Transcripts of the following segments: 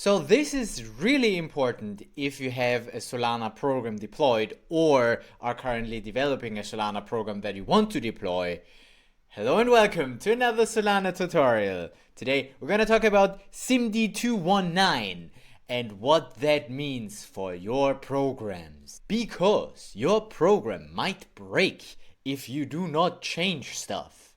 So this is really important if you have a Solana program deployed or are currently developing a Solana program that you want to deploy. Hello and welcome to another Solana tutorial. Today we're going to talk about SIMD219 and what that means for your programs. Because your program might break if you do not change stuff.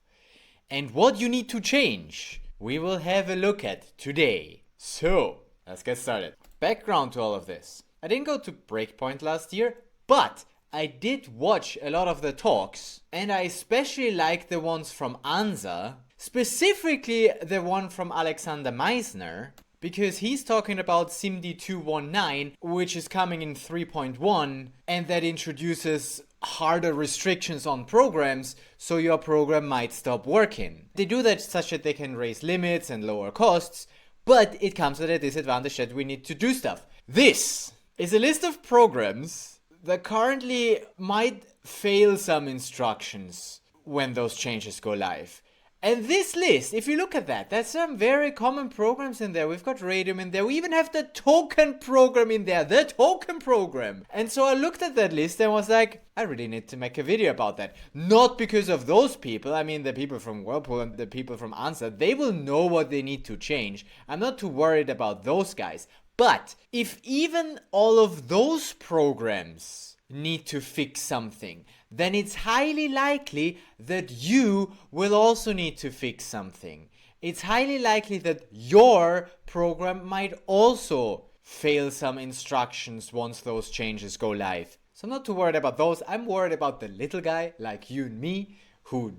And what you need to change, we will have a look at today. So, let's get started. Background to all of this. I didn't go to Breakpoint last year, but I did watch a lot of the talks, and I especially like the ones from ANSA, specifically the one from Alexander Meisner, because he's talking about SIMD219, which is coming in 3.1, and that introduces harder restrictions on programs, so your program might stop working. They do that such that they can raise limits and lower costs, but it comes at a disadvantage that we need to do stuff. This is a list of programs that currently might fail some instructions when those changes go live. And this list, if you look at that, there's some very common programs in there. We've got Radium in there. We even have the token program in there. The token program. And so I looked at that list and was like, I really need to make a video about that. Not because of those people. I mean, the people from Whirlpool and the people from ANSA, they will know what they need to change. I'm not too worried about those guys. But if even all of those programs need to fix something, then it's highly likely that you will also need to fix something. It's highly likely that your program might also fail some instructions once those changes go live. So I'm not too worried about those. I'm worried about the little guy like you and me who,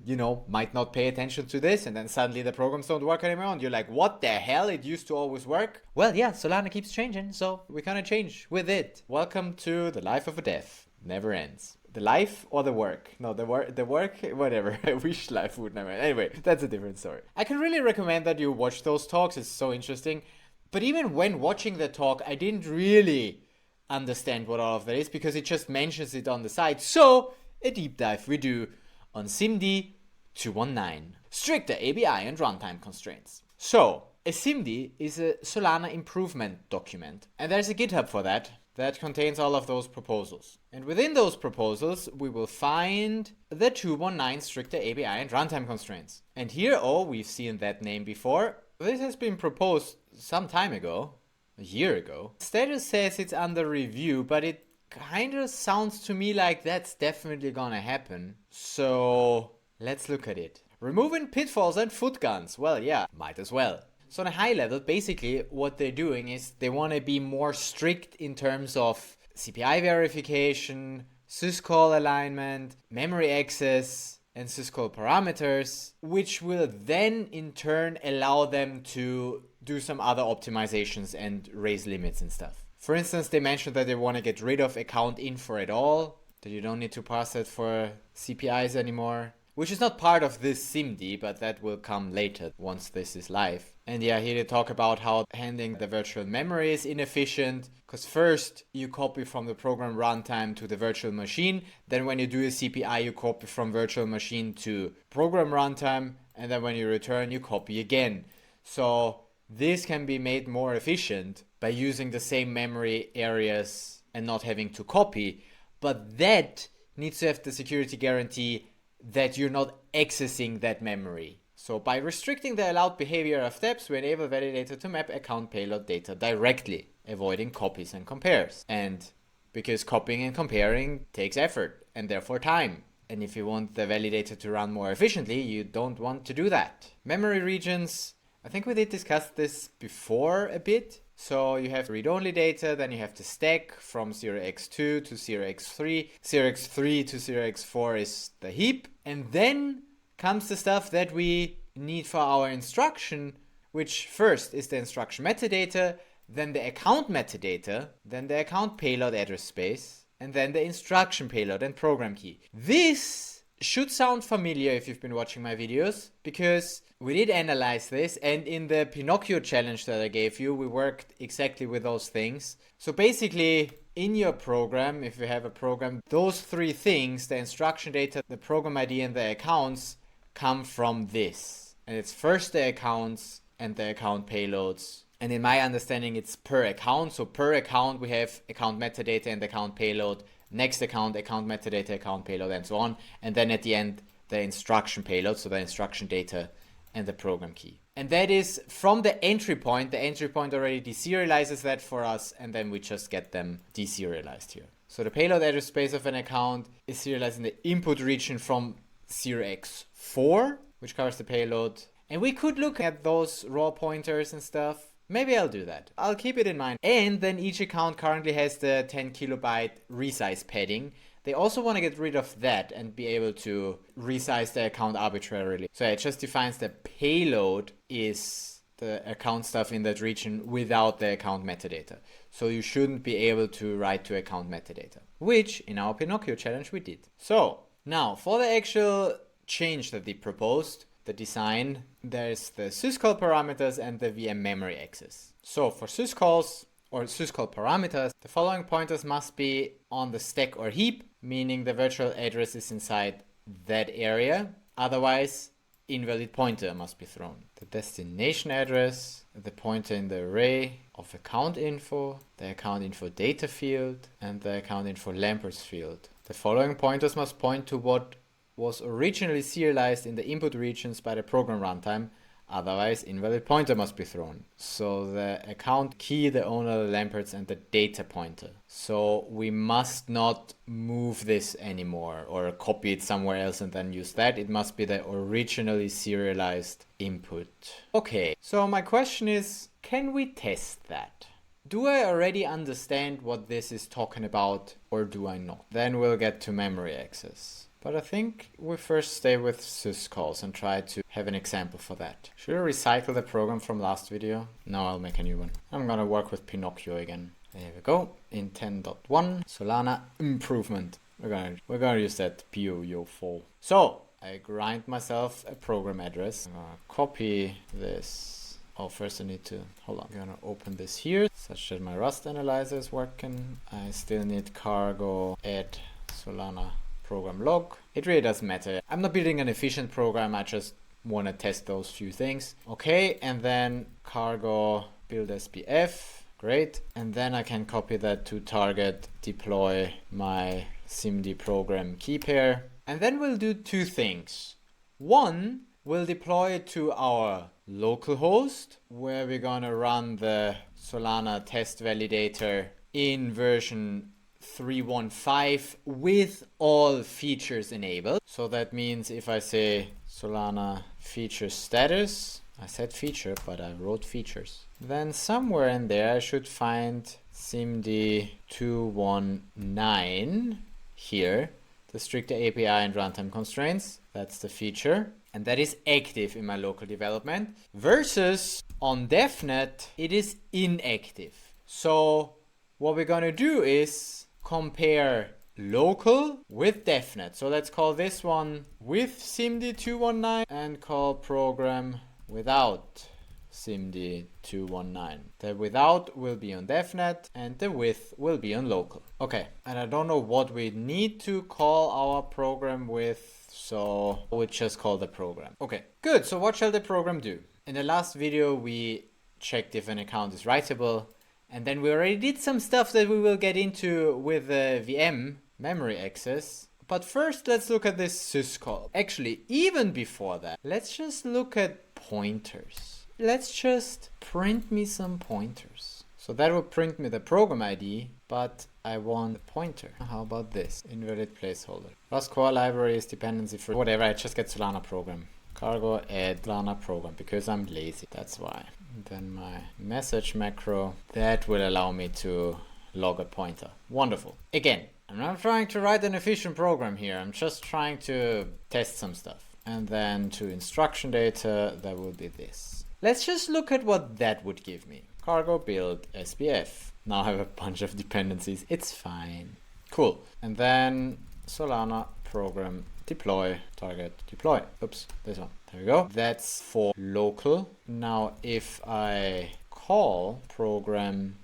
might not pay attention to this, and then suddenly the programs don't work anymore and you're like, what the hell? It used to always work. Well, yeah, Solana keeps changing, so we kind of change with it. Welcome to the life of a dev. Never ends. The life or the work? No, the work, whatever. I wish life would never end. Anyway, that's a different story. I can really recommend that you watch those talks. It's so interesting. But even when watching the talk, I didn't really understand what all of that is because it just mentions it on the side. So, a deep dive we do on SIMD 219. Stricter ABI and runtime constraints. So, a SIMD is a Solana improvement document. And there's a GitHub for that contains all of those proposals. And within those proposals, we will find the 219 stricter ABI and runtime constraints. And here, we've seen that name before. This has been proposed some time ago, a year ago. Status says it's under review, but it kind of sounds to me like that's definitely gonna happen. So let's look at it. Removing pitfalls and foot guns. Well, yeah, might as well. So on a high level, basically what they're doing is they want to be more strict in terms of CPI verification, syscall alignment, memory access, and syscall parameters, which will then in turn allow them to do some other optimizations and raise limits and stuff. For instance, they mentioned that they want to get rid of account info at all, that you don't need to pass it for CPIs anymore. Which is not part of this SIMD, but that will come later once this is live. And yeah, here they talk about how handling the virtual memory is inefficient, because first you copy from the program runtime to the virtual machine, then when you do a CPI you copy from virtual machine to program runtime, and then when you return you copy again. So this can be made more efficient by using the same memory areas and not having to copy, but that needs to have the security guarantee that you're not accessing that memory. So by restricting the allowed behavior of steps, we enable validator to map account payload data directly, avoiding copies and compares. And because copying and comparing takes effort and therefore time. And if you want the validator to run more efficiently, you don't want to do that. Memory regions, I think we did discuss this before a bit. So you have read-only data, then you have the stack from 0x2 to 0x3. 0x3 to 0x4 is the heap. And then comes the stuff that we need for our instruction, which first is the instruction metadata, then the account metadata, then the account payload address space, and then the instruction payload and program key. This should sound familiar if you've been watching my videos, because we did analyze this, and in the Pinocchio challenge that I gave you, we worked exactly with those things. So basically, in your program, if you have a program, those three things, the instruction data, the program ID, and the accounts, come from this. And it's first the accounts and the account payloads And in my understanding, it's per account. So per account, we have account metadata and account payload, next account metadata, account payload, and so on. And then at the end, the instruction payload, so the instruction data and the program key. And that is from the entry point. The entry point already deserializes that for us, and then we just get them deserialized here. So the payload address space of an account is serialized in the input region from 0x4, which covers the payload. And we could look at those raw pointers and stuff. Maybe I'll do that. I'll keep it in mind. And then each account currently has the 10 kilobyte resize padding. They also want to get rid of that and be able to resize the account arbitrarily. So it just defines the payload is the account stuff in that region without the account metadata. So you shouldn't be able to write to account metadata, which in our Pinocchio challenge we did. So now for the actual change that they proposed, the design, there's the syscall parameters and the VM memory access. So for syscalls or syscall parameters, the following pointers must be on the stack or heap, meaning the virtual address is inside that area. Otherwise, invalid pointer must be thrown. The destination address, the pointer in the array of account info, the account info data field, and the account info Lampert's field. The following pointers must point to what was originally serialized in the input regions by the program runtime, otherwise invalid pointer must be thrown. So the account key, the owner, the Lampert's, and the data pointer. So we must not move this anymore or copy it somewhere else and then use that. It must be the originally serialized input. Okay, so my question is, can we test that? Do I already understand what this is talking about or do I not? Then we'll get to memory access. But I think we first stay with syscalls and try to have an example for that. Should I recycle the program from last video? No, I'll make a new one. I'm gonna work with Pinocchio again. There we go. In 10.1, Solana improvement. We're gonna use that POYO4. So I grind myself a program address. I'm gonna copy this. Oh, first I need to, hold on. I'm gonna open this here such that my Rust analyzer is working. I still need cargo add Solana program log. It really doesn't matter. I'm not building an efficient program. I just want to test those few things. Okay, and then cargo build SPF. Great. And then I can copy that to target deploy my SIMD program key pair. And then we'll do two things. One, we'll deploy it to our local host where we're gonna run the Solana test validator in version 3.1.5 with all features enabled. So that means if I say Solana feature status, I said feature, but I wrote features. Then somewhere in there I should find SIMD 2.1.9 here, the stricter API and runtime constraints. That's the feature. And that is active in my local development versus on DevNet, it is inactive. So what we're gonna do is compare local with DevNet. So let's call this one with SIMD 2.1.9 and call program without SIMD 2.1.9. The without will be on DevNet and the with will be on local. Okay, and I don't know what we need to call our program with, so we'll just call the program. Okay, good. So what shall the program do? In the last video, we checked if an account is writable. And then we already did some stuff that we will get into with the VM memory access. But first, let's look at this syscall. Actually, even before that, let's just look at pointers. Let's just print me some pointers. So that will print me the program ID, but I want a pointer. How about this? Invalid placeholder. Rust core library is dependency for whatever. I just get Solana program. Cargo add Solana program because I'm lazy. That's why. Then my message macro, that will allow me to log a pointer. Wonderful. Again, I'm not trying to write an efficient program here. I'm just trying to test some stuff. And then to instruction data, that will be this. Let's just look at what that would give me. Cargo build SPF. Now I have a bunch of dependencies. It's fine. Cool. And then Solana program deploy, target deploy. Oops, this one. There we go. That's for local. Now if I call program,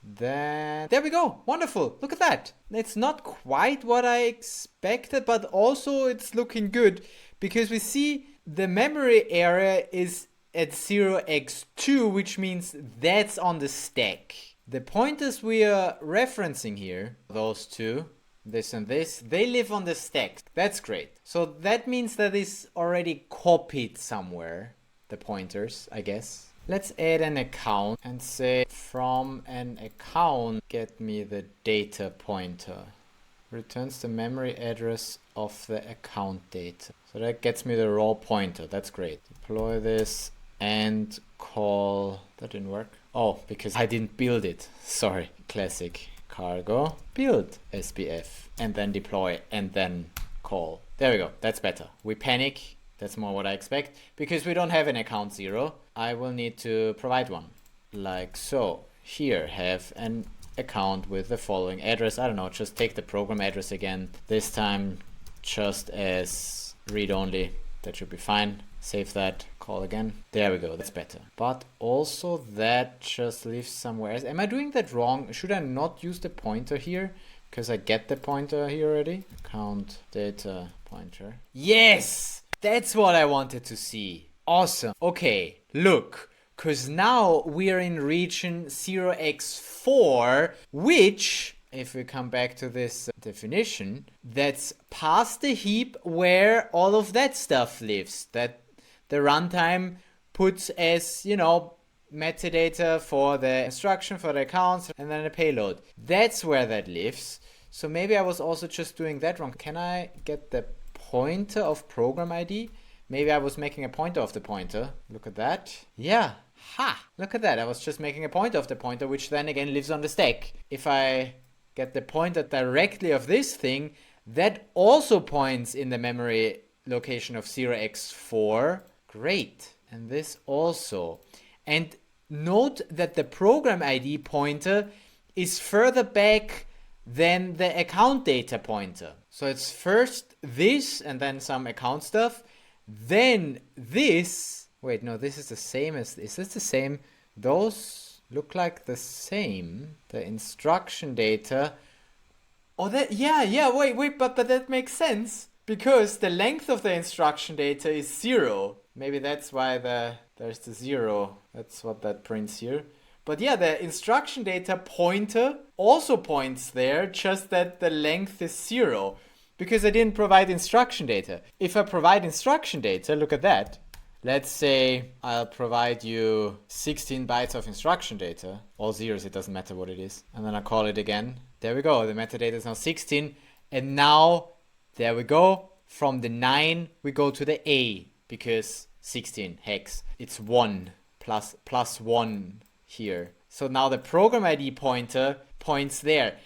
then there we go. Wonderful. Look at that. It's not quite what I expected, but also it's looking good because we see the memory area is at 0x2, which means that's on the stack. The pointers we are referencing here, those two, this and this, they live on the stack. That's great. So that means that is already copied somewhere, the pointers, I guess. Let's add an account and say from an account, get me the data pointer. Returns the memory address of the account data. So that gets me the raw pointer. That's great. Deploy this and call, that didn't work. Oh, because I didn't build it. Sorry. Classic. Cargo, build SBF, and then deploy, and then call. There we go. That's better. We panic. That's more what I expect. Because we don't have an account 0, I will need to provide one. Like so. Here, have an account with the following address. I don't know, just take the program address again. This time just as read-only. That should be fine. Save that, call again. There we go, that's better. But also that just lives somewhere else. Am I doing that wrong? Should I not use the pointer here? Because I get the pointer here already. Account data pointer. Yes! That's what I wanted to see. Awesome. Okay, look. Because now we are in region 0x4, which, if we come back to this definition, that's past the heap where all of that stuff lives. That the runtime puts as, you know, metadata for the instruction, for the accounts, and then the payload. That's where that lives. So maybe I was also just doing that wrong. Can I get the pointer of program ID? Maybe I was making a pointer of the pointer. Look at that. Yeah. Ha! Look at that. I was just making a pointer of the pointer, which then again lives on the stack. If I get the pointer directly of this thing, that also points in the memory location of 0x4. Great. And this also. And note that the program ID pointer is further back than the account data pointer. So it's first this and then some account stuff. Then this. Wait, no, this is the same as, is this the same? Those look like the same. The instruction data. Oh, that, yeah, wait, but that makes sense. Because the length of the instruction data is 0. Maybe that's why there's the 0. That's what that prints here. But yeah, the instruction data pointer also points there, just that the length is 0. Because I didn't provide instruction data. If I provide instruction data, look at that. Let's say I'll provide you 16 bytes of instruction data. All zeros, it doesn't matter what it is. And then I call it again. There we go. The metadata is now 16. And now, there we go. From the 9, we go to the A. Because 16 hex. It's 1 plus 1 here. So now the program ID pointer points there.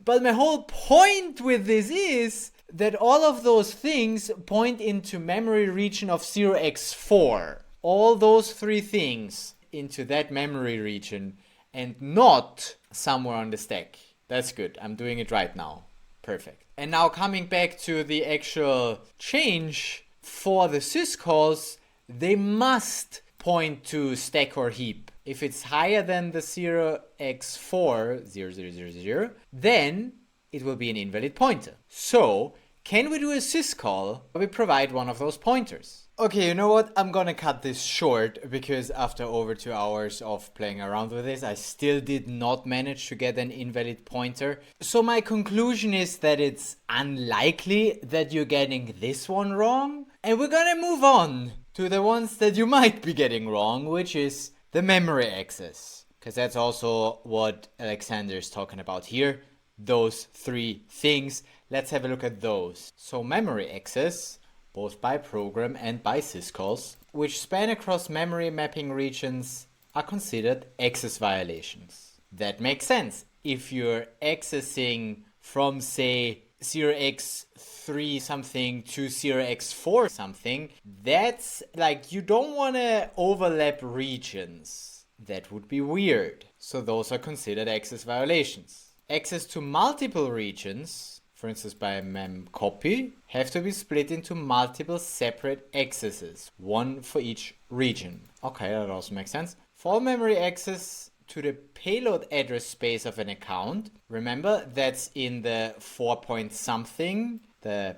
But my whole point with this is that all of those things point into memory region of 0x4. All those 3 things into that memory region and not somewhere on the stack. That's good. I'm doing it right now. Perfect. And now coming back to the actual change for the syscalls, they must point to stack or heap. If it's higher than the 0x4, 0000, then it will be an invalid pointer. So, can we do a syscall where we provide one of those pointers? Okay, you know what? I'm gonna cut this short because after over 2 hours of playing around with this, I still did not manage to get an invalid pointer. So my conclusion is that it's unlikely that you're getting this one wrong. And we're gonna move on to the ones that you might be getting wrong, which is the memory access. Because that's also what Alexander is talking about here. Those 3 things. Let's have a look at those. So memory access, both by program and by syscalls, which span across memory mapping regions, are considered access violations. That makes sense. If you're accessing from, say, 0x3 something to 0x4 something, that's like, you don't want to overlap regions. That would be weird. So those are considered access violations. Access to multiple regions, for instance by mem copy, have to be split into multiple separate accesses, one for each region. Okay, that also makes sense. For memory access to the payload address space of an account, remember that's in the 4 point something, the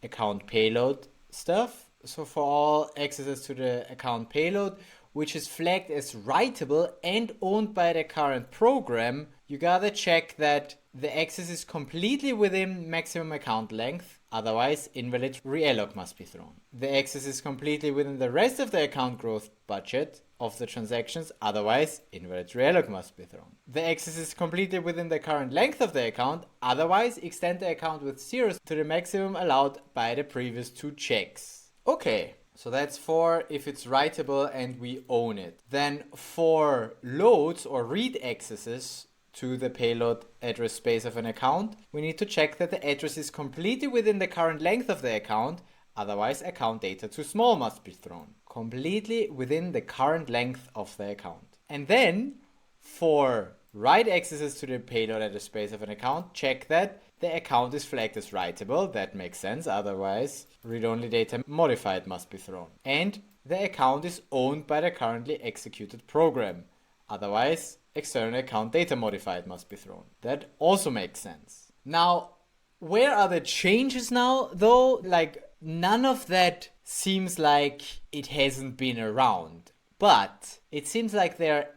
account payload stuff. So for all accesses to the account payload, which is flagged as writable and owned by the current program, you gotta check that the access is completely within maximum account length, otherwise invalid reallog must be thrown. The access is completely within the rest of the account growth budget of the transactions, otherwise invalid reallog must be thrown. The access is completely within the current length of the account, otherwise extend the account with zeros to the maximum allowed by the previous two checks. Okay, so that's for if it's writable and we own it. Then for loads or read accesses to the payload address space of an account, we need to check that the address is completely within the current length of the account, otherwise account data too small must be thrown. Completely within the current length of the account. And then for write accesses to the payload address space of an account, check that the account is flagged as writable. That makes sense, otherwise read-only data modified must be thrown. And the account is owned by the currently executed program. Otherwise, external account data modified must be thrown. That also makes sense. Now, where are the changes now, though? Like, none of that seems like it hasn't been around. But it seems like there are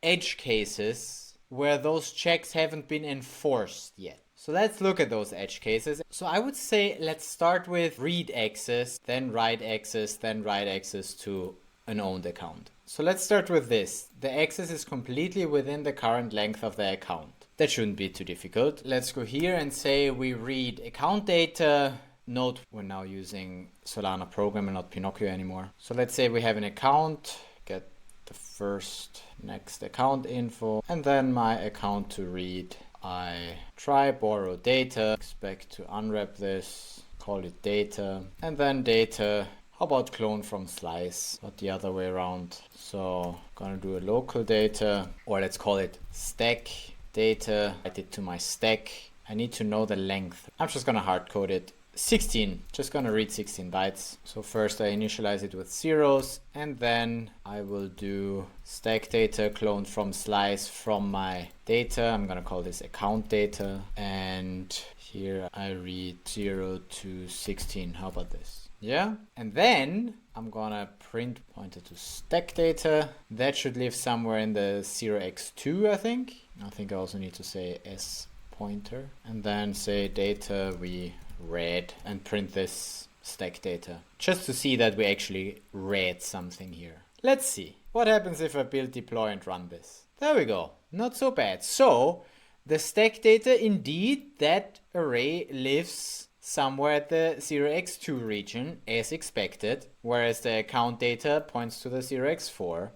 edge cases where those checks haven't been enforced yet. So let's look at those edge cases. So I would say let's start with read access, then write access, then write access to an owned account. So let's start with this. The access is completely within the current length of the account. That shouldn't be too difficult. Let's go here and say we read account data. Note we're now using Solana program and not Pinocchio anymore. So let's say we have an account, get the first next account info, and then my account to read. I try borrow data, expect to unwrap this, call it data, and then data. How about clone from slice, not the other way around? So gonna do a local data, or let's call it stack data. Add it to my stack. I need to know the length. I'm just gonna hard code it. 16, just gonna read 16 bytes. So first I initialize it with zeros, and then I will do stack data clone from slice from my data. I'm gonna call this account data, and here I read 0 to 16. How about this? Yeah, and then I'm gonna print pointer to stack data. That should live somewhere in the 0x2, I think. I also need to say s pointer, and then say data we read and print this stack data just to see that we actually read something here. Let's see what happens if I build, deploy, and run this. There we go. Not so bad. So the stack data, indeed, that array lives somewhere at the 0x2 region as expected, whereas the account data points to the 0x4.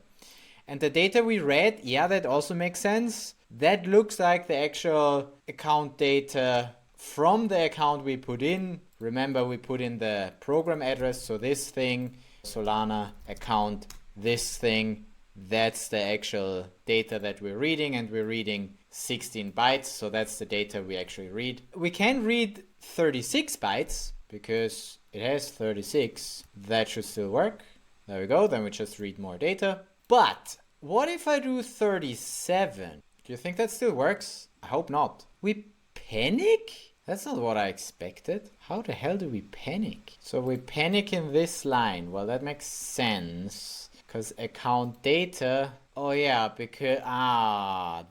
And the data we read, yeah, that also makes sense. That looks like the actual account data from the account we put in. Remember, we put in the program address, so this thing, Solana account, this thing, that's the actual data that we're reading, and we're reading 16 bytes, so that's the data we actually read. We can read 36 bytes because it has 36. That should still work. There we go, then we just read more data. But what if I do 37? Do you think that still works? I hope not. We panic? That's not what I expected. How the hell do we panic? So we panic in this line. Well, that makes sense because account data. Oh yeah, because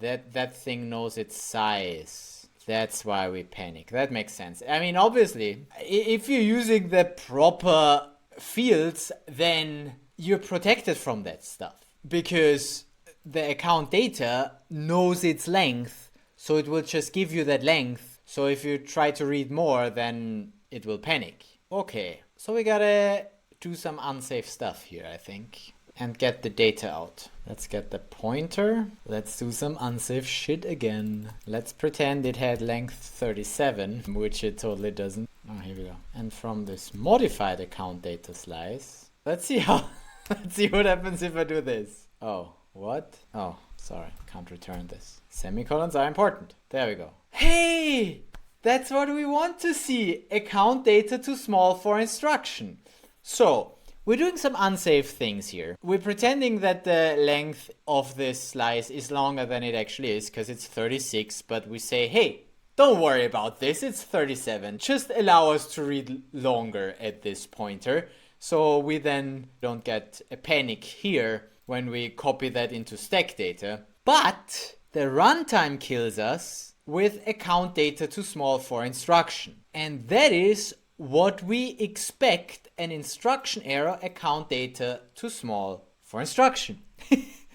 that thing knows its size. That's why we panic. That makes sense. I mean, obviously, if you're using the proper fields, then you're protected from that stuff because the account data knows its length, so it will just give you that length. So if you try to read more, then it will panic. Okay, so we gotta do some unsafe stuff here, I think, and get the data out. Let's get the pointer. Let's do some unsafe shit again. Let's pretend it had length 37, which it totally doesn't. Oh, here we go. And from this modified account data slice, let's see what happens if I do this. Oh, what? Oh, sorry, can't return this. Semicolons are important. There we go. Hey, that's what we want to see. Account data too small for instruction. So we're doing some unsafe things here. We're pretending that the length of this slice is longer than it actually is because it's 36, but we say, hey, don't worry about this, it's 37. Just allow us to read longer at this pointer. So we then don't get a panic here when we copy that into stack data. But the runtime kills us with account data too small for instruction. And that is what we expect an instruction error, account data too small for instruction.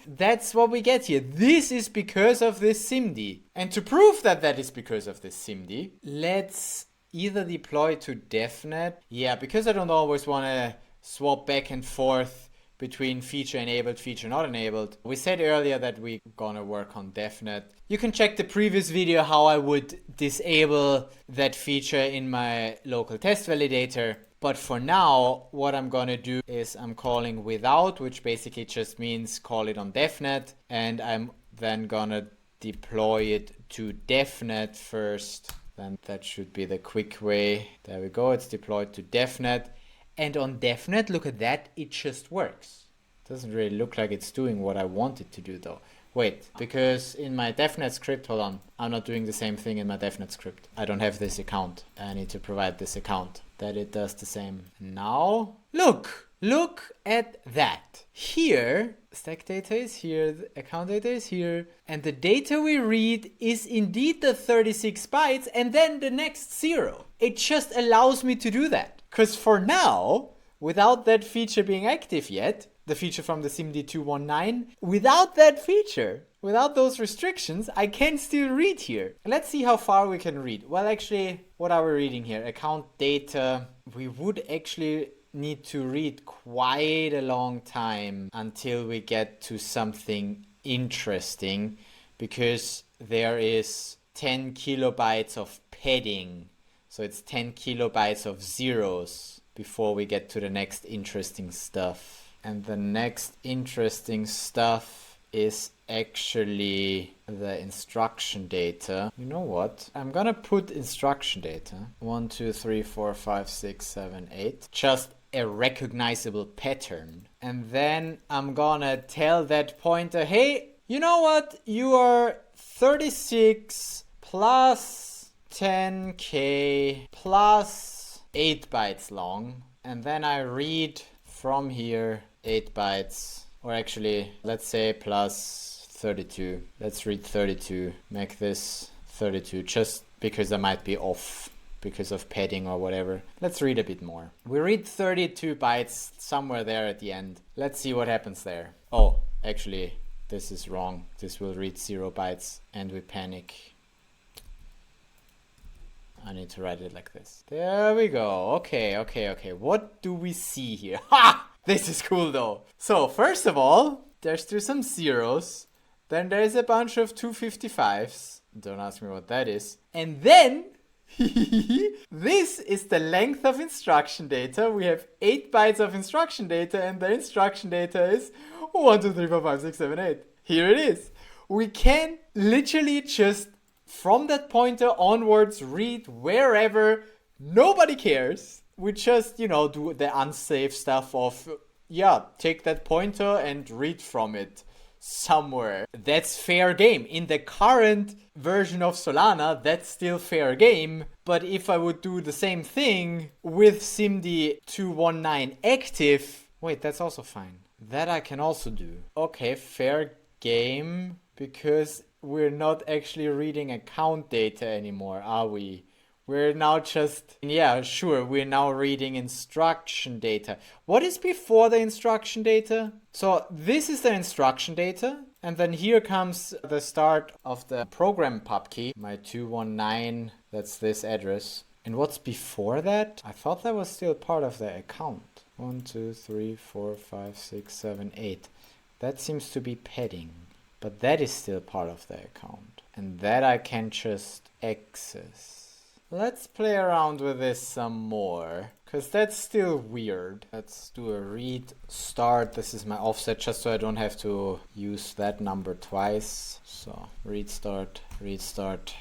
That's what we get here. This is because of this SIMD. And to prove that that is because of this SIMD, let's either deploy to DevNet. Yeah, because I don't always want to swap back and forth between feature enabled, feature not enabled. We said earlier that we're gonna work on DevNet. You can check the previous video how I would disable that feature in my local test validator. But for now, what I'm gonna do is I'm calling without, which basically just means call it on DevNet, and I'm then gonna deploy it to DevNet first. Then that should be the quick way. There we go, it's deployed to DevNet. And on DevNet, look at that, it just works. Doesn't really look like it's doing what I want it to do though. Wait, because in my DevNet script, hold on, I'm not doing the same thing in my DevNet script. I don't have this account. I need to provide this account that it does the same. Now, look at that. Here, stack data is here, the account data is here, and the data we read is indeed the 36 bytes and then the next 0. It just allows me to do that. Because for now, without that feature being active yet, the feature from the SIMD 219, without that feature, without those restrictions, I can still read here. Let's see how far we can read. Well, actually, what are we reading here? Account data. We would actually need to read quite a long time until we get to something interesting, because there is 10 kilobytes of padding. So it's 10 kilobytes of zeros before we get to the next interesting stuff. And the next interesting stuff is actually the instruction data. You know what? I'm gonna put instruction data. 1, 2, 3, 4, 5, 6, 7, 8. Just a recognizable pattern. And then I'm gonna tell that pointer, hey, you know what? You are 36 plus 10k plus 8 bytes long, and then I read from here 8 bytes, or actually let's say plus 32. Let's read 32, make this 32, just because I might be off because of padding or whatever. Let's read a bit more. We read 32 bytes somewhere there at the end. Let's see what happens there. Oh, actually this is wrong. This will read 0 bytes and we panic. I need to write it like this. There we go. Okay. What do we see here? Ha! This is cool though. So first of all, there's still some zeros. Then there's a bunch of 255s. Don't ask me what that is. And then this is the length of instruction data. We have 8 bytes of instruction data, and the instruction data is 1, 2, 3, 4, 5, 6, 7, 8. Here it is. We can literally just from that pointer onwards read wherever. Nobody cares. We just, do the unsafe stuff of, take that pointer and read from it somewhere. That's fair game. In the current version of Solana, that's still fair game. But if I would do the same thing with SIMD 219 active, wait, that's also fine. That I can also do. Okay, fair game, because we're not actually reading account data anymore, are we? We're now just, we're now reading instruction data. What is before the instruction data? So this is the instruction data. And then here comes the start of the program pub key, my 219, that's this address. And what's before that? I thought that was still part of the account. 1, 2, 3, 4, 5, 6, 7, 8. That seems to be padding. But that is still part of the account. And that I can just access. Let's play around with this some more, because that's still weird. Let's do a read start. This is my offset, just so I don't have to use that number twice. So read start.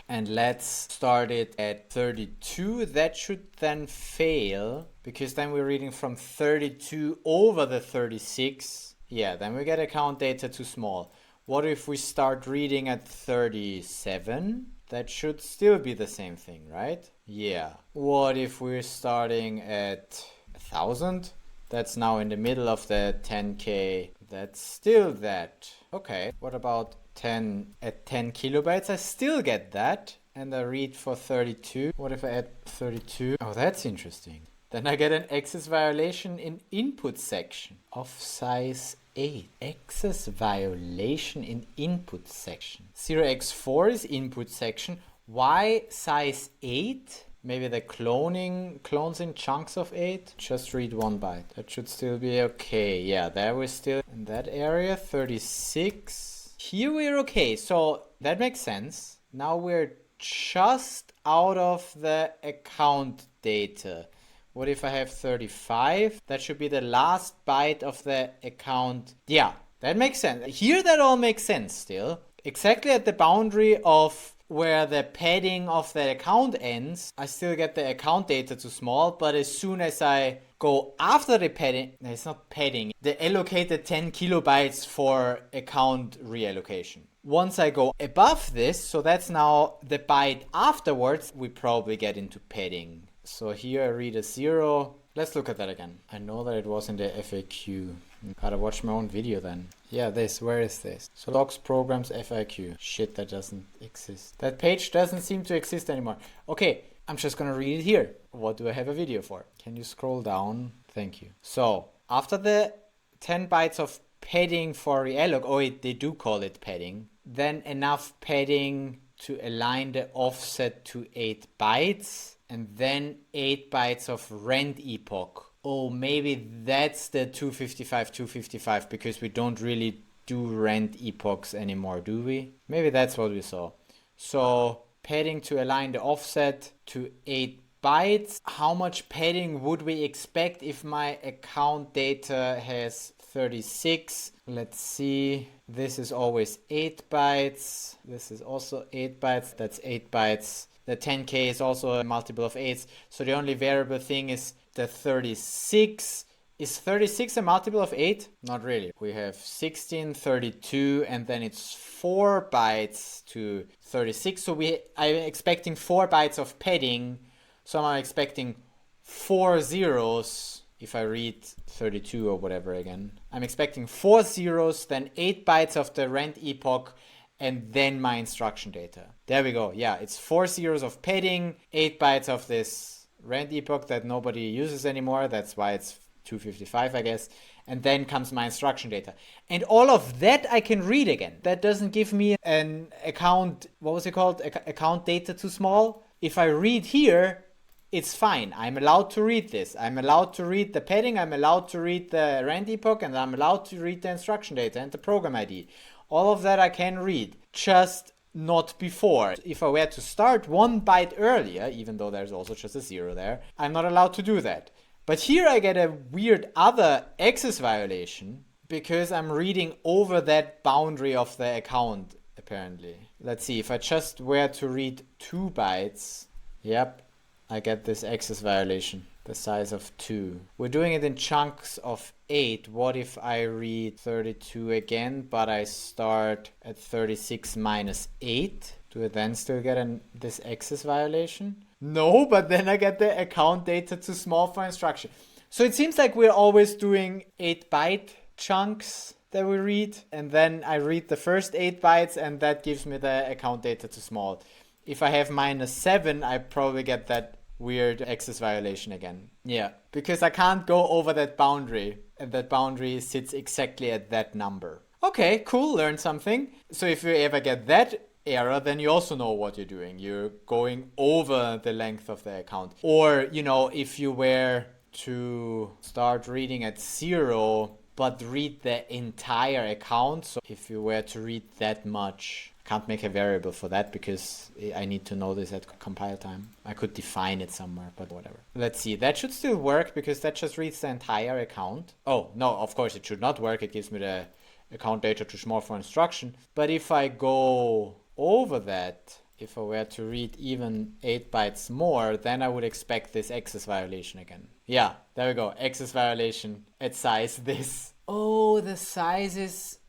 And let's start it at 32. That should then fail, because then we're reading from 32 over the 36. Yeah, then we get account data too small. What if we start reading at 37? That should still be the same thing, right? Yeah. What if we're starting at 1000? That's now in the middle of the 10k. That's still that. Okay, what about 10 at 10 kilobytes? I still get that. And I read for 32. What if I add 32? Oh, that's interesting. Then I get an access violation in input section of size 8. Access violation in input section. 0x4 is input section. Why size 8? Maybe the clones in chunks of 8. Just read 1 byte. That should still be okay. Yeah, there we're still in that area. 36. Here we're okay. So that makes sense. Now we're just out of the account data. What if I have 35? That should be the last byte of the account. Yeah, that makes sense. Here that all makes sense still. Exactly at the boundary of where the padding of the account ends, I still get the account data too small, but as soon as I go after the padding, no, it's not padding, the allocated 10 kilobytes for account reallocation. Once I go above this, so that's now the byte afterwards, we probably get into padding. So here I read a 0. Let's look at that again. I know that it was in the FAQ. Gotta watch my own video then. Yeah, where is this? So docs programs FAQ. Shit, that doesn't exist. That page doesn't seem to exist anymore. Okay, I'm just gonna read it here. What do I have a video for? Can you scroll down? Thank you. So, after the 10 bytes of padding for reallocate, oh wait, they do call it padding, then enough padding to align the offset to 8 bytes, and then 8 bytes of rend epoch. Oh, maybe that's the 255, because we don't really do rend epochs anymore, do we? Maybe that's what we saw. So padding to align the offset to 8 bytes. How much padding would we expect if my account data has 36? Let's see. This is always 8 bytes. This is also 8 bytes. That's 8 bytes. The 10K is also a multiple of 8s. So the only variable thing is the 36. Is 36 a multiple of 8? Not really. We have 16, 32, and then it's 4 bytes to 36. So I'm expecting 4 bytes of padding. So I'm expecting 4 zeros if I read 32 or whatever again. I'm expecting 4 zeros, then 8 bytes of the rend epoch, and then my instruction data. There we go. Yeah, it's 4 zeros of padding, 8 bytes of this rend epoch that nobody uses anymore. That's why it's 255, I guess. And then comes my instruction data. And all of that I can read again. That doesn't give me an account, what was it called? Account data too small. If I read here, it's fine. I'm allowed to read this. I'm allowed to read the padding. I'm allowed to read the rend epoch, and I'm allowed to read the instruction data and the program ID. All of that I can read, just not before. If I were to start 1 byte earlier, even though there's also just a 0 there, I'm not allowed to do that. But here I get a weird other access violation because I'm reading over that boundary of the account, apparently. Let's see, if I just were to read 2 bytes, yep, I get this access violation. The size of 2. We're doing it in chunks of 8. What if I read 32 again, but I start at 36 minus 8? Do I then still get this access violation? No, but then I get the account data too small for instruction. So it seems like we're always doing 8 byte chunks that we read, and then I read the first 8 bytes, and that gives me the account data too small. If I have minus 7, I probably get that weird access violation again. Yeah, because I can't go over that boundary, and that boundary sits exactly at that number. Okay, cool, learn something. So if you ever get that error, then you also know what you're doing. You're going over the length of the account. Or, if you were to start reading at 0, but read the entire account. So if you were to read that much, can't make a variable for that because I need to know this at compile time. I could define it somewhere, but whatever. Let's see, that should still work because that just reads the entire account. Oh, no, of course it should not work. It gives me the account data too small for instruction. But if I go over that, if I were to read even 8 bytes more, then I would expect this access violation again. Yeah, there we go, access violation at size this. Oh, the size is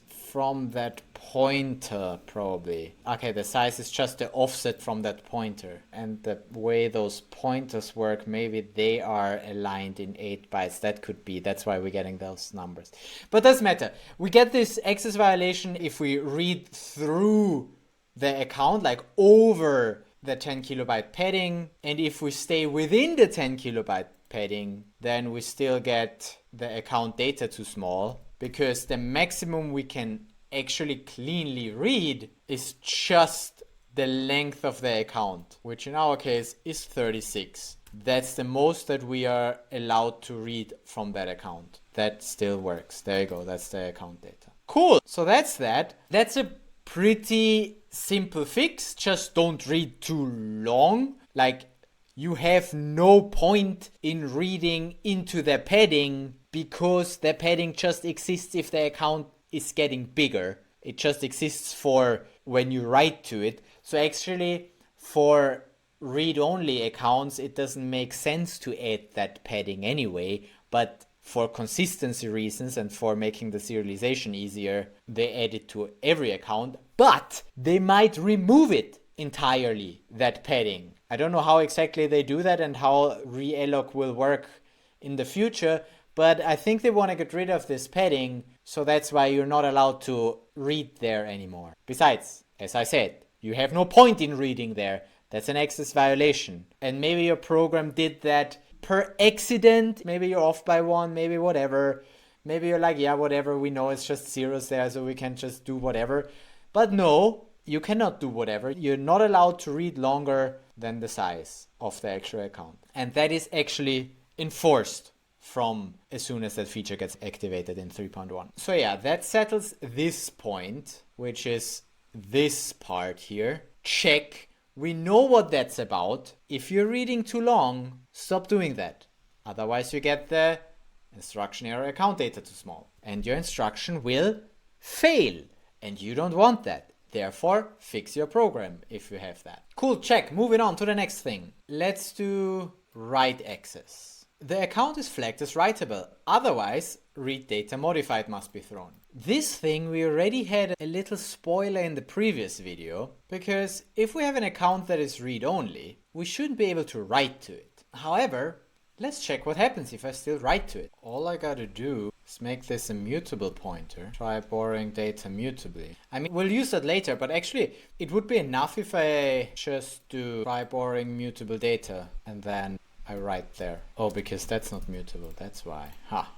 from that pointer probably. Okay, the size is just the offset from that pointer. And the way those pointers work, maybe they are aligned in 8 bytes. That could be. That's why we're getting those numbers. But doesn't matter. We get this access violation if we read through the account, like over the 10 kilobyte padding. And if we stay within the 10 kilobyte padding, then we still get the account data too small, because the maximum we can actually cleanly read is just the length of the account, which in our case is 36. That's the most that we are allowed to read from that account. That still works. There you go. That's the account data. Cool. So that's that. That's a pretty simple fix. Just don't read too long. Like, you have no point in reading into the padding, because the padding just exists if the account is getting bigger. It just exists for when you write to it. So actually, for read-only accounts, it doesn't make sense to add that padding anyway. But for consistency reasons and for making the serialization easier, they add it to every account. But they might remove it entirely, that padding. I don't know how exactly they do that and how realloc will work in the future, but I think they want to get rid of this padding, so that's why you're not allowed to read there anymore. Besides, as I said, you have no point in reading there. That's an access violation. And maybe your program did that per accident. Maybe you're off by one, maybe whatever. Maybe you're like, yeah, whatever, we know it's just zeros there, so we can just do whatever. But no, you cannot do whatever. You're not allowed to read longer than the size of the actual account. And that is actually enforced from as soon as that feature gets activated in 3.1. So yeah, that settles this point, which is this part here. Check. We know what that's about. If you're reading too long, stop doing that. Otherwise you get the instruction error account data too small. And your instruction will fail. And you don't want that. Therefore, fix your program if you have that. Cool, check. Moving on to the next thing. Let's do write access. The account is flagged as writable. Otherwise, read data modified must be thrown. This thing we already had a little spoiler in the previous video, because if we have an account that is read-only, we shouldn't be able to write to it. However, let's check what happens if I still write to it. All I gotta do is make this a mutable pointer. Try borrowing data mutably. I mean, we'll use that later, but actually it would be enough if I just do try borrowing mutable data and then I write there. Oh, because that's not mutable, that's why.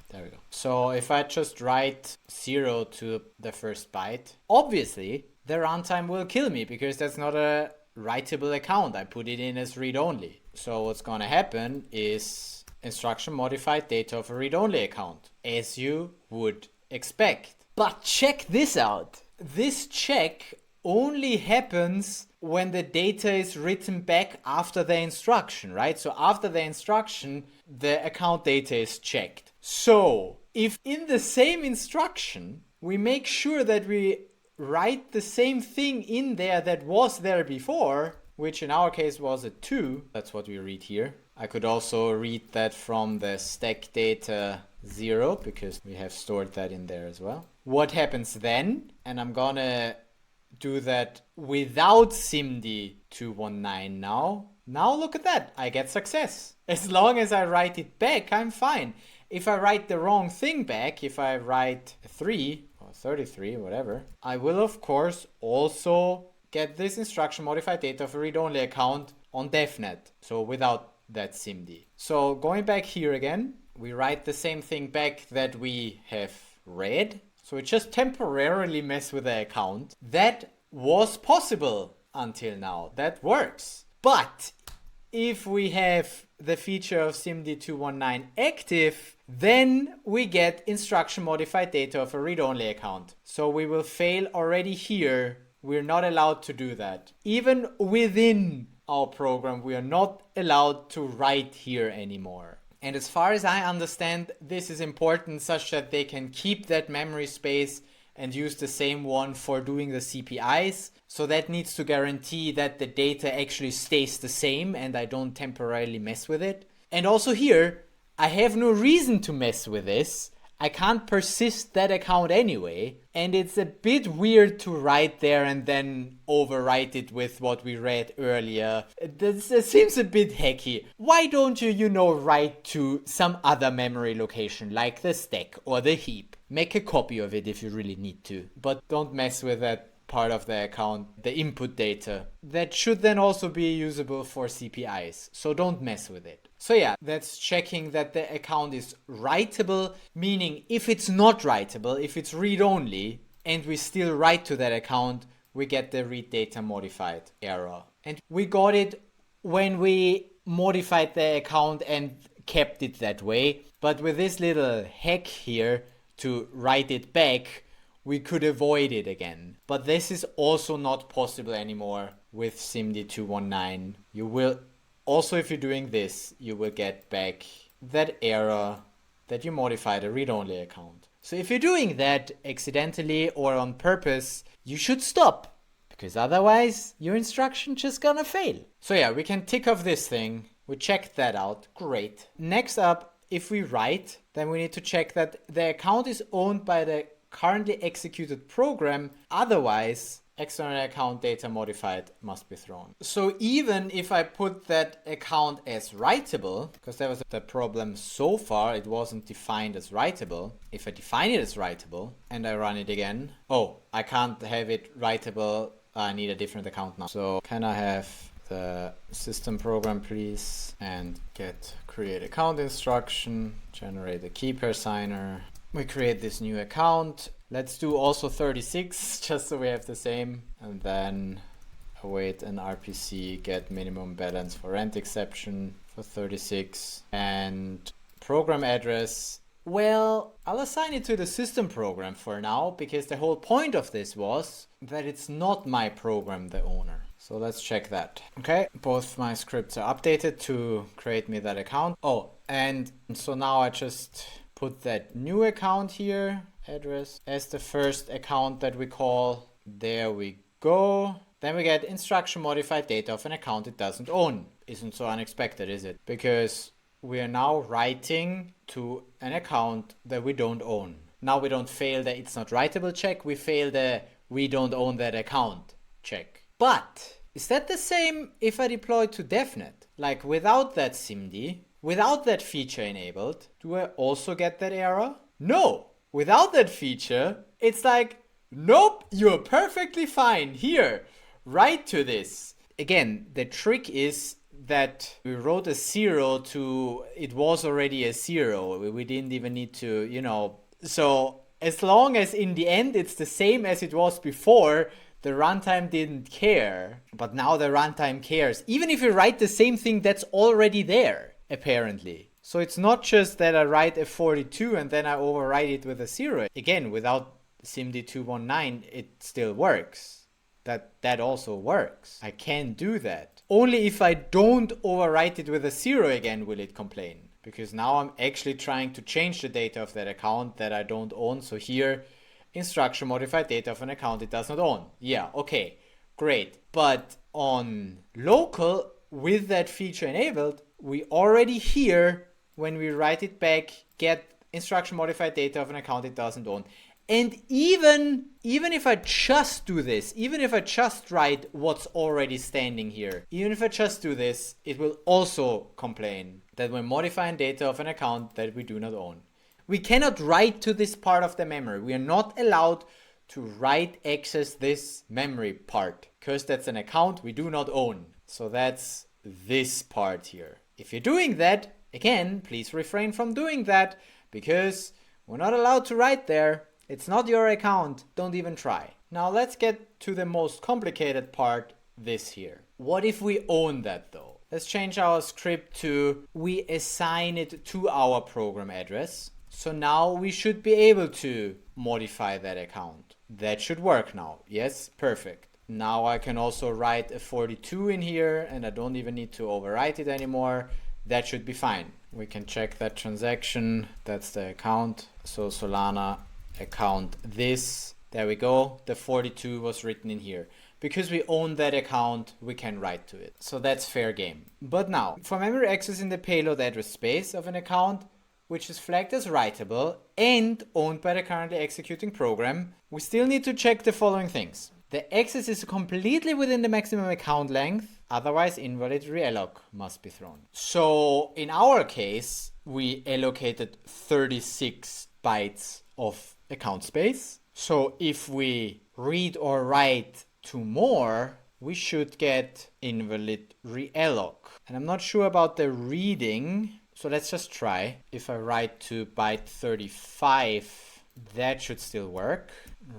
There we go. So if I just write 0 to the first byte, obviously the runtime will kill me because that's not a writable account. I put it in as read-only. So what's gonna happen is instruction modified data of a read-only account, as you would expect. But check this out. This check only happens when the data is written back after the instruction, right? So after the instruction, the account data is checked. So if in the same instruction, we make sure that we write the same thing in there that was there before, which in our case was a 2, that's what we read here. I could also read that from the stack data 0 because we have stored that in there as well. What happens then? And I'm gonna do that without SIMD 219 now. Now look at that, I get success. As long as I write it back, I'm fine. If I write the wrong thing back, if I write 3 or 33, whatever, I will of course also get this instruction modified data of a read-only account on DevNet, so without that SIMD. So going back here again, we write the same thing back that we have read. So it just temporarily mess with the account. That was possible until now. That works. But if we have the feature of SIMD 219 active, then we get instruction modified data of a read-only account. So we will fail already here. We're not allowed to do that. Even within our program, we are not allowed to write here anymore. And as far as I understand, this is important such that they can keep that memory space and use the same one for doing the CPIs. So that needs to guarantee that the data actually stays the same and I don't temporarily mess with it. And also here, I have no reason to mess with this. I can't persist that account anyway, and it's a bit weird to write there and then overwrite it with what we read earlier. This seems a bit hacky. Why don't you, write to some other memory location like the stack or the heap? Make a copy of it if you really need to, but don't mess with that part of the account, the input data. That should then also be usable for CPIs, so don't mess with it. So yeah, that's checking that the account is writable, meaning if it's not writable, if it's read-only, and we still write to that account, we get the read data modified error. And we got it when we modified the account and kept it that way, but with this little hack here to write it back, we could avoid it again. But this is also not possible anymore with SIMD 219. You will also, if you're doing this, you will get back that error that you modified a read-only account. So if you're doing that accidentally or on purpose, you should stop, because otherwise your instruction just gonna fail. So yeah, we can tick off this thing. We checked that out. Great. Next up, if we write, then we need to check that the account is owned by the currently executed program. Otherwise, external account data modified must be thrown. So even if I put that account as writable, because that was the problem so far, it wasn't defined as writable. If I define it as writable and I run it again, oh, I can't have it writable. I need a different account now. So can I have the system program, please? And get create account instruction, generate a key pair signer. We create this new account. Let's do also 36, just so we have the same. And then await an RPC get minimum balance for rent exception for 36. And program address, well, I'll assign it to the system program for now, because the whole point of this was that it's not my program, the owner. So let's check that. Okay, both my scripts are updated to create me that account. Oh, and so now I just put that new account here, address, as the first account that we call. There we go. Then we get instruction modified data of an account it doesn't own. Isn't so unexpected, is it? Because we are now writing to an account that we don't own. Now we don't fail the it's not writable check, we fail the we don't own that account check. But is that the same if I deploy to DevNet? Like without that SIMD, without that feature enabled, do I also get that error? No. Without that feature, it's like, nope, you're perfectly fine. Here, write to this. Again, the trick is that we wrote a 0 to, it was already a 0. We didn't even need to, So as long as in the end it's the same as it was before, the runtime didn't care. But now the runtime cares. Even if you write the same thing that's already there. Apparently. So it's not just that I write a 42 and then I overwrite it with a 0. Again, without SIMD 219, it still works. That also works. I can do that. Only if I don't overwrite it with a 0 again will it complain. Because now I'm actually trying to change the data of that account that I don't own. So here, instruction modified data of an account it does not own. Yeah, okay, great. But on local, with that feature enabled, we already here, when we write it back, get instruction modified data of an account it doesn't own. And even if I just do this, even if I just write what's already standing here, even if I just do this, it will also complain that we're modifying data of an account that we do not own. We cannot write to this part of the memory. We are not allowed to write access this memory part, because that's an account we do not own. So that's this part here. If you're doing that, again, please refrain from doing that, because we're not allowed to write there. It's not your account. Don't even try. Now let's get to the most complicated part, this here. What if we own that though? Let's change our script to we assign it to our program address. So now we should be able to modify that account. That should work now. Yes, perfect. Now I can also write a 42 in here and I don't even need to overwrite it anymore. That should be fine. We can check that transaction. That's the account. So Solana account this. There we go. The 42 was written in here. Because we own that account, we can write to it. So that's fair game. But now, for memory access in the payload address space of an account, which is flagged as writable and owned by the currently executing program, we still need to check the following things. The access is completely within the maximum account length, otherwise invalid realloc must be thrown. So in our case, we allocated 36 bytes of account space. So if we read or write 2 more, we should get invalid realloc. And I'm not sure about the reading, so let's just try. If I write to byte 35, that should still work,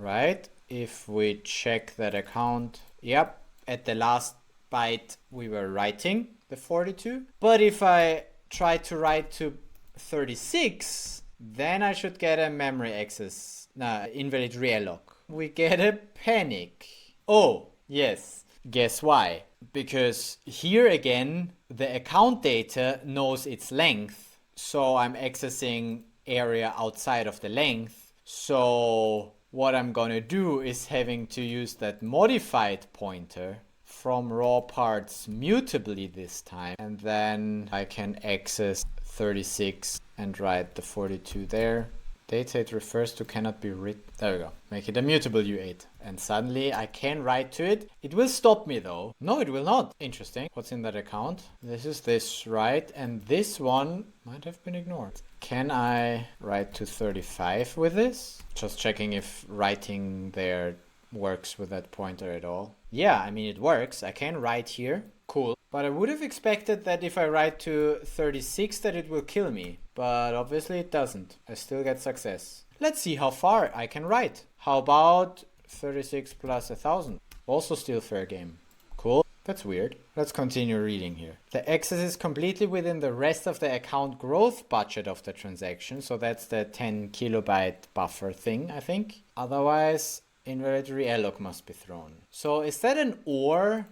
right? If we check that account, yep, at the last byte we were writing the 42. But if I try to write to 36, then I should get a memory access, invalid realloc. We get a panic. Oh, yes. Guess why? Because here again, the account data knows its length. So I'm accessing area outside of the length. So what I'm gonna do is having to use that modified pointer from raw parts mutably this time. And then I can access 36 and write the 42 there. Data it refers to cannot be written. There we go. Make it a mutable U8. And suddenly I can write to it. It will stop me though. No, it will not. Interesting. What's in that account? This is this, right? And this one might have been ignored. Can I write to 35 with this? Just checking if writing there works with that pointer at all. Yeah, I mean it works. I can write here. Cool. But I would have expected that if I write to 36 that it will kill me. But obviously it doesn't. I still get success. Let's see how far I can write. How about 36 plus 1000? Also still fair game. Cool. That's weird. Let's continue reading here. The access is completely within the rest of the account growth budget of the transaction. So that's the 10 kilobyte buffer thing, I think. Otherwise, invalid realloc must be thrown. So is that an or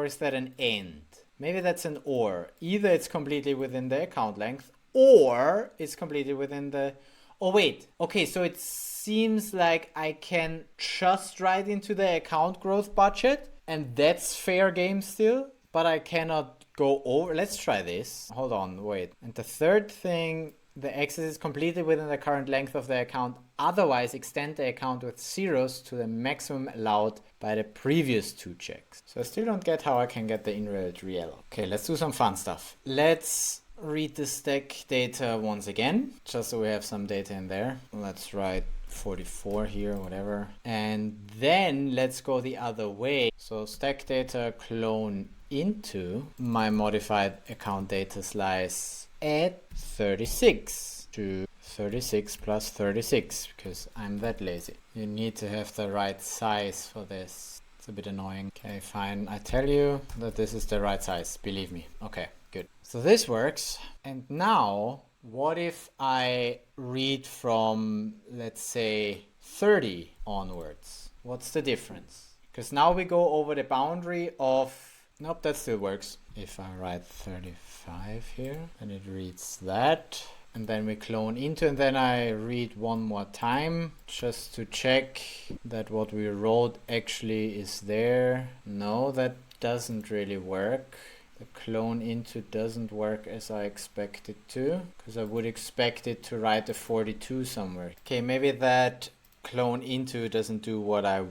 is that an and? Maybe that's an or. Either it's completely within the account length or it's completely within the... Oh, wait. Okay, so it seems like I can just write into the account growth budget and that's fair game still, but I cannot go over. Let's try this. Hold on, wait. And the third thing, the access is completely within the current length of the account. Otherwise, extend the account with zeros to the maximum allowed by the previous 2 checks. So I still don't get how I can get the invalid realloc. Okay, let's do some fun stuff. Let's read the stack data once again, just so we have some data in there. Let's write 44 here, whatever. And then let's go the other way. So stack data clone into my modified account data slice at 36 to 36 plus 36, because I'm that lazy. You need to have the right size for this. It's a bit annoying. Okay, fine. I tell you that this is the right size. Believe me. Okay, good. So this works. And now, what if I read from, let's say, 30 onwards? What's the difference? Because now we go over the boundary of... Nope, that still works. If I write 35 here, and it reads that. And then we clone into, and then I read one more time just to check that what we wrote actually is there. No, that doesn't really work. The clone into doesn't work as I expect it to, because I would expect it to write a 42 somewhere. Okay, maybe that clone into doesn't do what I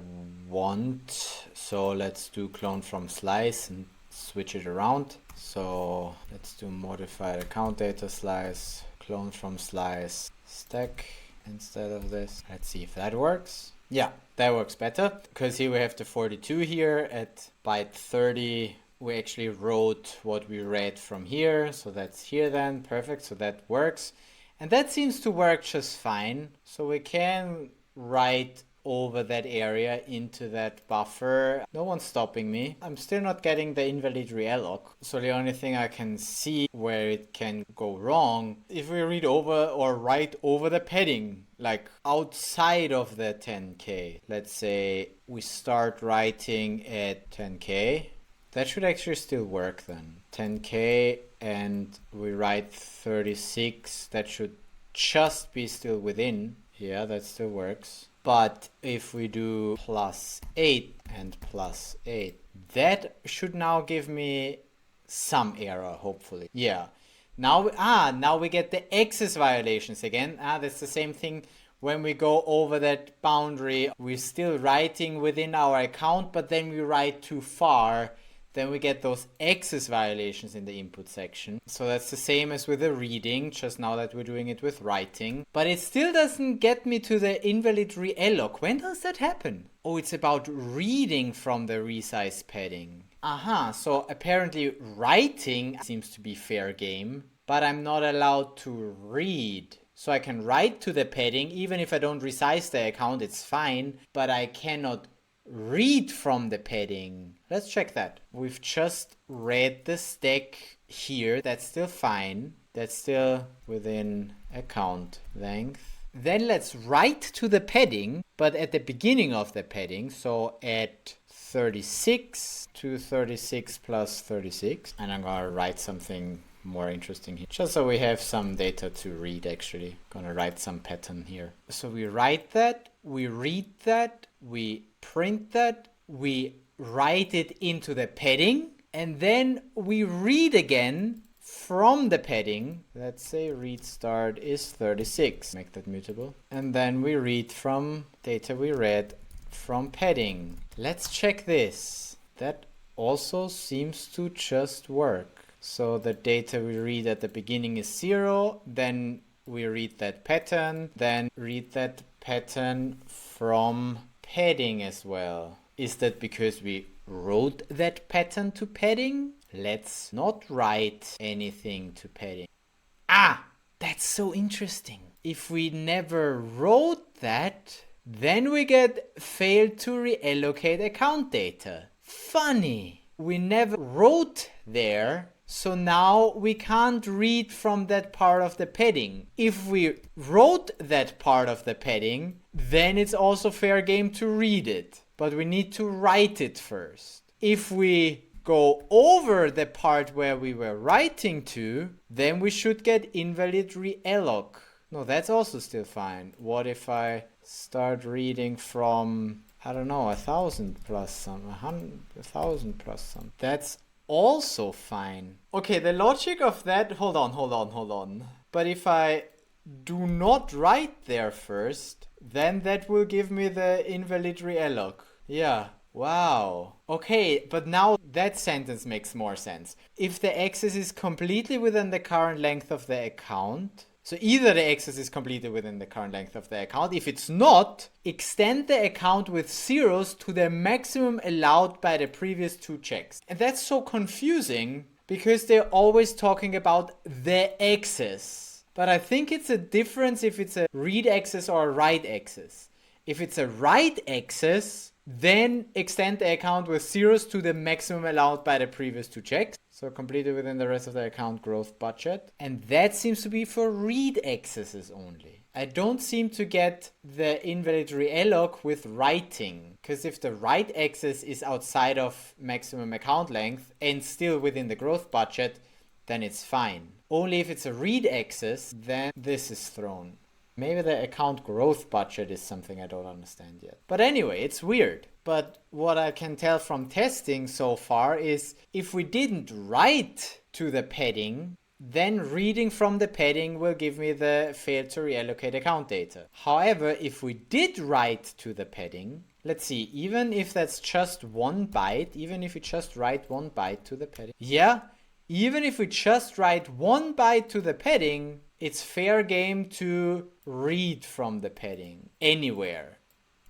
want. So let's do clone from slice and switch it around. So let's do modified account data slice, clone from slice, stack instead of this. Let's see if that works. Yeah, that works better, because here we have the 42 here at byte 30. We actually wrote what we read from here, so that's here then, perfect, so that works. And that seems to work just fine, so we can write over that area into that buffer. No one's stopping me. I'm still not getting the invalid realloc, so the only thing I can see where it can go wrong, if we read over or write over the padding, like outside of the 10k. Let's say we start writing at 10k. That should actually still work then. 10k and we write 36. That should just be still within. Yeah, that still works. But if we do +8 and +8, that should now give me some error, hopefully. Yeah, Now we get the access violations again. That's the same thing when we go over that boundary. We're still writing within our account, but then we write too far. Then we get those access violations in the input section. So that's the same as with the reading, just now that we're doing it with writing. But it still doesn't get me to the invalid realloc. When does that happen? Oh, it's about reading from the resize padding. So apparently writing seems to be fair game, but I'm not allowed to read. So I can write to the padding, even if I don't resize the account, it's fine, but I cannot read from the padding. Let's check that. We've just read the stack here. That's still fine. That's still within account length. Then let's write to the padding, but at the beginning of the padding. So at 36 to 36 plus 36. And I'm going to write something more interesting here, just so we have some data to read. Actually, gonna write some pattern here. So we write that, we read that, we print that, we write it into the padding, and then we read again from the padding. Let's say read start is 36, make that mutable, and then we read from data we read from padding. Let's check this. That also seems to just work. So the data we read at the beginning is 0, then we read that pattern, then read that pattern from padding as well. Is that because we wrote that pattern to padding? Let's not write anything to padding. That's so interesting. If we never wrote that, then we get failed to reallocate account data. Funny. We never wrote there. So now we can't read from that part of the padding. If we wrote that part of the padding, then it's also fair game to read it. But we need to write it first. If we go over the part where we were writing to, then we should get invalid realloc. No, that's also still fine. What if I start reading from, I don't know, 1,000 plus some, 1,000 plus some? That's also fine. Okay, the logic of that, hold on. But if I do not write there first, then that will give me the invalid realloc. Yeah, wow. Okay, but now that sentence makes more sense. If the access is completely within the current length of the account, so either the access is completely within the current length of the account. If it's not, extend the account with zeros to the maximum allowed by the previous 2 checks. And that's so confusing because they're always talking about the access. But I think it's a difference if it's a read access or a write access. If it's a write access, then extend the account with zeros to the maximum allowed by the previous 2 checks. So completely within the rest of the account growth budget. And that seems to be for read accesses only. I don't seem to get the invalid realloc with writing. Because if the write access is outside of maximum account length and still within the growth budget, then it's fine. Only if it's a read access, then this is thrown. Maybe the account growth budget is something I don't understand yet. But anyway, it's weird. But what I can tell from testing so far is if we didn't write to the padding, then reading from the padding will give me the failed to reallocate account data. However, if we did write to the padding, let's see, even if that's just 1 byte, even if we just write 1 byte to the padding. Yeah, even if we just write 1 byte to the padding, it's fair game to read from the padding anywhere.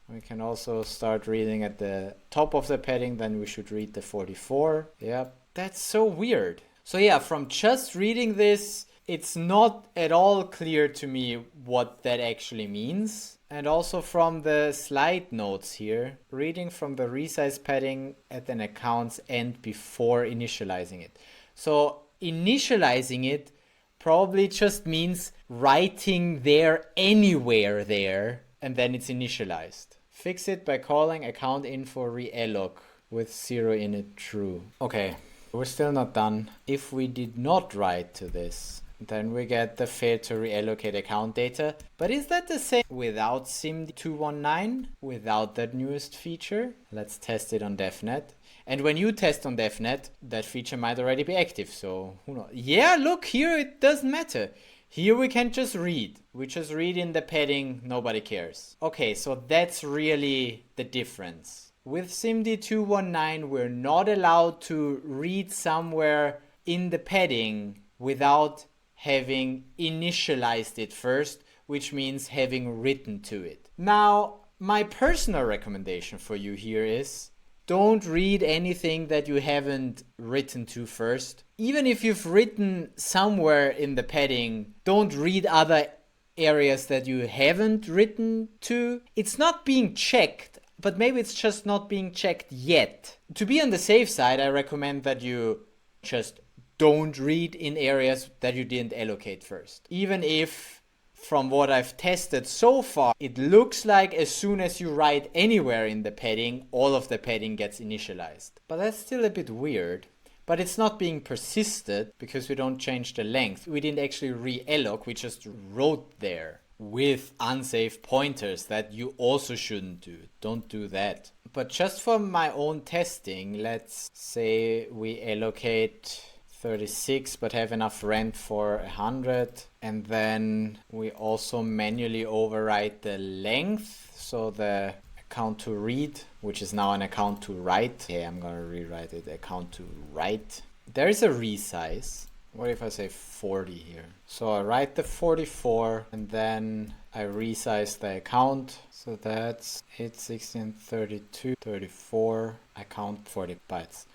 We can also start reading at the top of the padding, then we should read the 44. Yep, that's so weird. So yeah, from just reading this, it's not at all clear to me what that actually means. And also from the slide notes here, reading from the resize padding at an account's end before initializing it. So initializing it probably just means writing there anywhere there, and then it's initialized. Fix it by calling account info realloc with 0 in it true. Okay, we're still not done. If we did not write to this, then we get the fail to reallocate account data. But is that the same without SIM219? Without that newest feature? Let's test it on DevNet. And when you test on DevNet, that feature might already be active. So who knows? Yeah, look, here it doesn't matter. Here we can just read. We just read in the padding, nobody cares. Okay, so that's really the difference. With SIMD 219, we're not allowed to read somewhere in the padding without having initialized it first, which means having written to it. Now, my personal recommendation for you here is don't read anything that you haven't written to first. Even if you've written somewhere in the padding, don't read other areas that you haven't written to. It's not being checked, but maybe it's just not being checked yet. To be on the safe side, I recommend that you just don't read in areas that you didn't allocate first. Even if, from what I've tested so far, it looks like as soon as you write anywhere in the padding, all of the padding gets initialized. But that's still a bit weird. But it's not being persisted because we don't change the length. We didn't actually re-alloc, we just wrote there with unsafe pointers that you also shouldn't do. Don't do that. But just for my own testing, let's say we allocate 36 but have enough rent for 100, and then we also manually override the length, so the account to read, which is now an account to write. Okay, I'm gonna rewrite it, account to write. There is a resize. What if I say 40 here? So I write the 44 and then I resize the account. So that's 8, 16, 32, 34, I count 40 bytes.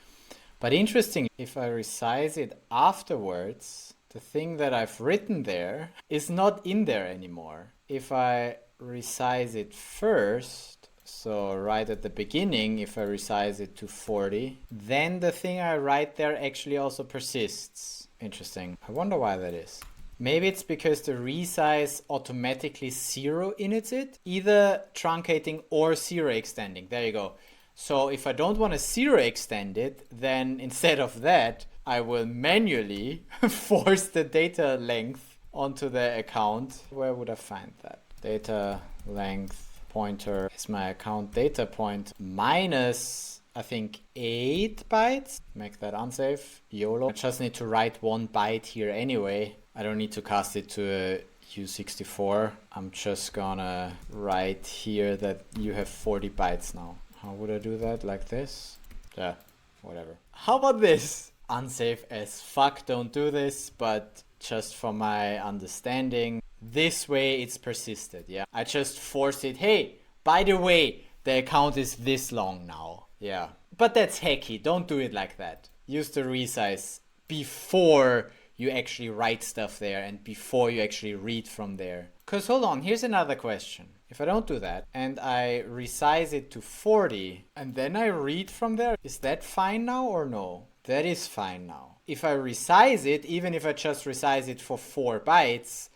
But interesting, if I resize it afterwards, the thing that I've written there is not in there anymore. If I resize it first, so right at the beginning, if I resize it to 40, then the thing I write there actually also persists. Interesting. I wonder why that is. Maybe it's because the resize automatically zero inits it, either truncating or zero extending. There you go. So if I don't want to zero extend it, then instead of that, I will manually force the data length onto the account. Where would I find that? Data length pointer is my account data point minus, I think, 8 bytes. Make that unsafe. YOLO. I just need to write 1 byte here anyway. I don't need to cast it to a U64. I'm just gonna write here that you have 40 bytes now. How would I do that? Like this? Yeah, whatever. How about this? Unsafe as fuck, don't do this, but just for my understanding, this way it's persisted, yeah? I just force it, hey, by the way, the account is this long now, yeah. But that's hacky, don't do it like that. Use the resize before you actually write stuff there and before you actually read from there. Because hold on, here's another question. If I don't do that and I resize it to 40 and then I read from there, is that fine now or no? That is fine now. If I resize it, even if I just resize it for 4 bytes,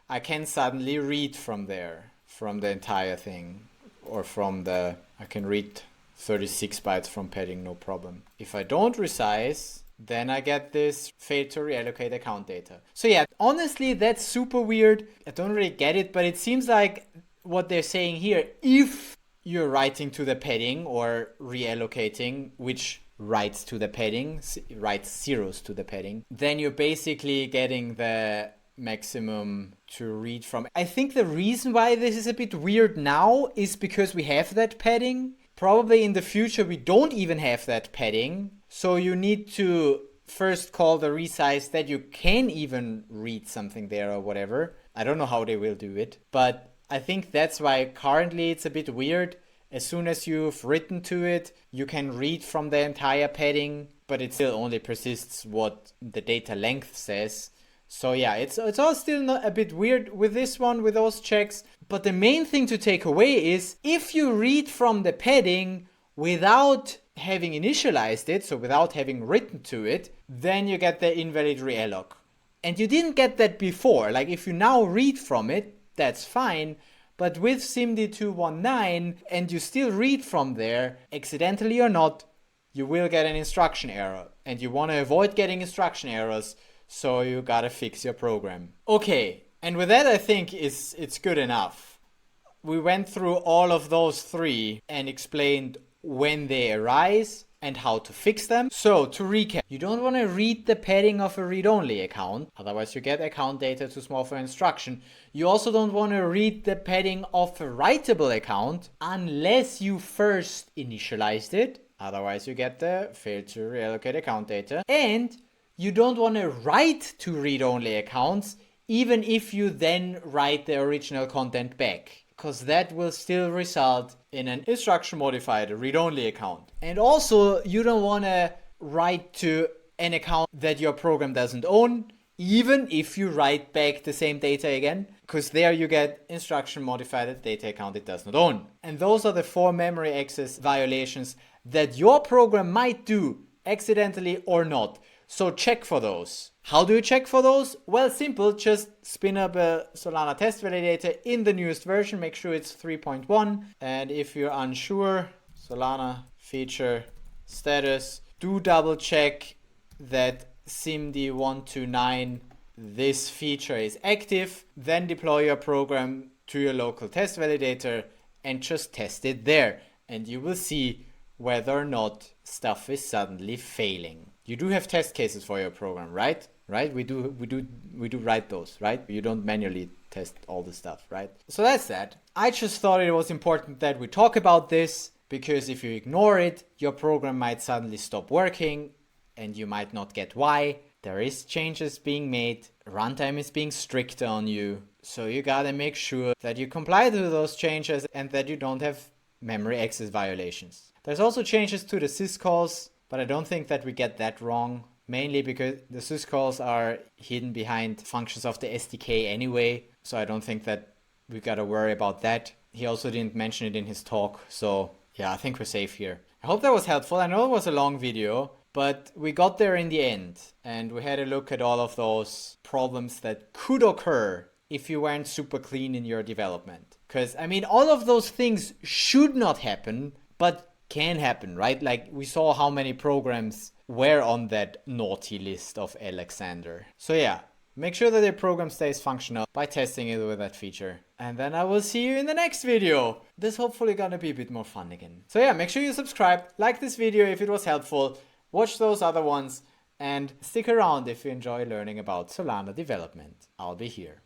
I can suddenly read from there, from the entire thing, or from the, I can read 36 bytes from padding, no problem. If I don't resize, then I get this fail to reallocate account data. So yeah, honestly, that's super weird. I don't really get it, but it seems like what they're saying here, if you're writing to the padding or reallocating, which writes to the padding, writes zeros to the padding, then you're basically getting the maximum to read from. I think the reason why this is a bit weird now is because we have that padding. Probably in the future we don't even have that padding. So you need to first call the resize that you can even read something there or whatever. I don't know how they will do it, but I think that's why currently it's a bit weird. As soon as you've written to it, you can read from the entire padding, but it still only persists what the data length says. So yeah, it's all still not a bit weird with this one, with those checks. But the main thing to take away is if you read from the padding without having initialized it, so without having written to it, then you get the invalid realloc. And you didn't get that before. Like if you now read from it, that's fine. But with SIMD 219 and you still read from there, accidentally or not, you will get an instruction error. And you want to avoid getting instruction errors, so you gotta fix your program. Okay, and with that I think it's good enough. We went through all of those 3 and explained when they arise and how to fix them. So to recap, you don't want to read the padding of a read-only account, otherwise you get account data too small for instruction. You also don't want to read the padding of a writable account unless you first initialized it, otherwise you get the failed to reallocate account data. And you don't want to write to read-only accounts even if you then write the original content back, because that will still result in an instruction modified read-only account. And also, you don't want to write to an account that your program doesn't own, even if you write back the same data again, because there you get instruction modified data account it does not own. And those are the 4 memory access violations that your program might do accidentally or not. So check for those. How do you check for those? Well, simple. Just spin up a Solana test validator in the newest version. Make sure it's 3.1. And if you're unsure, Solana feature status, do double check that SIMD129, this feature is active. Then deploy your program to your local test validator and just test it there. And you will see whether or not stuff is suddenly failing. You do have test cases for your program, right? Right? We do write those, right? You don't manually test all the stuff, right? So that's that. I just thought it was important that we talk about this, because if you ignore it, your program might suddenly stop working and you might not get why. There is changes being made. Runtime is being stricter on you. So you gotta make sure that you comply to those changes and that you don't have memory access violations. There's also changes to the syscalls, but I don't think that we get that wrong, mainly because the syscalls are hidden behind functions of the SDK anyway, so I don't think that we gotta worry about that. He also didn't mention it in his talk, so yeah, I think we're safe here. I hope that was helpful. I know it was a long video, but we got there in the end, and we had a look at all of those problems that could occur if you weren't super clean in your development. Because, I mean, all of those things should not happen, but can happen, right? Like we saw how many programs were on that naughty list of Alexander. So yeah, make sure that your program stays functional by testing it with that feature. And then I will see you in the next video. This hopefully gonna be a bit more fun again. So yeah, make sure you subscribe, like this video if it was helpful, watch those other ones, and stick around if you enjoy learning about Solana development. I'll be here.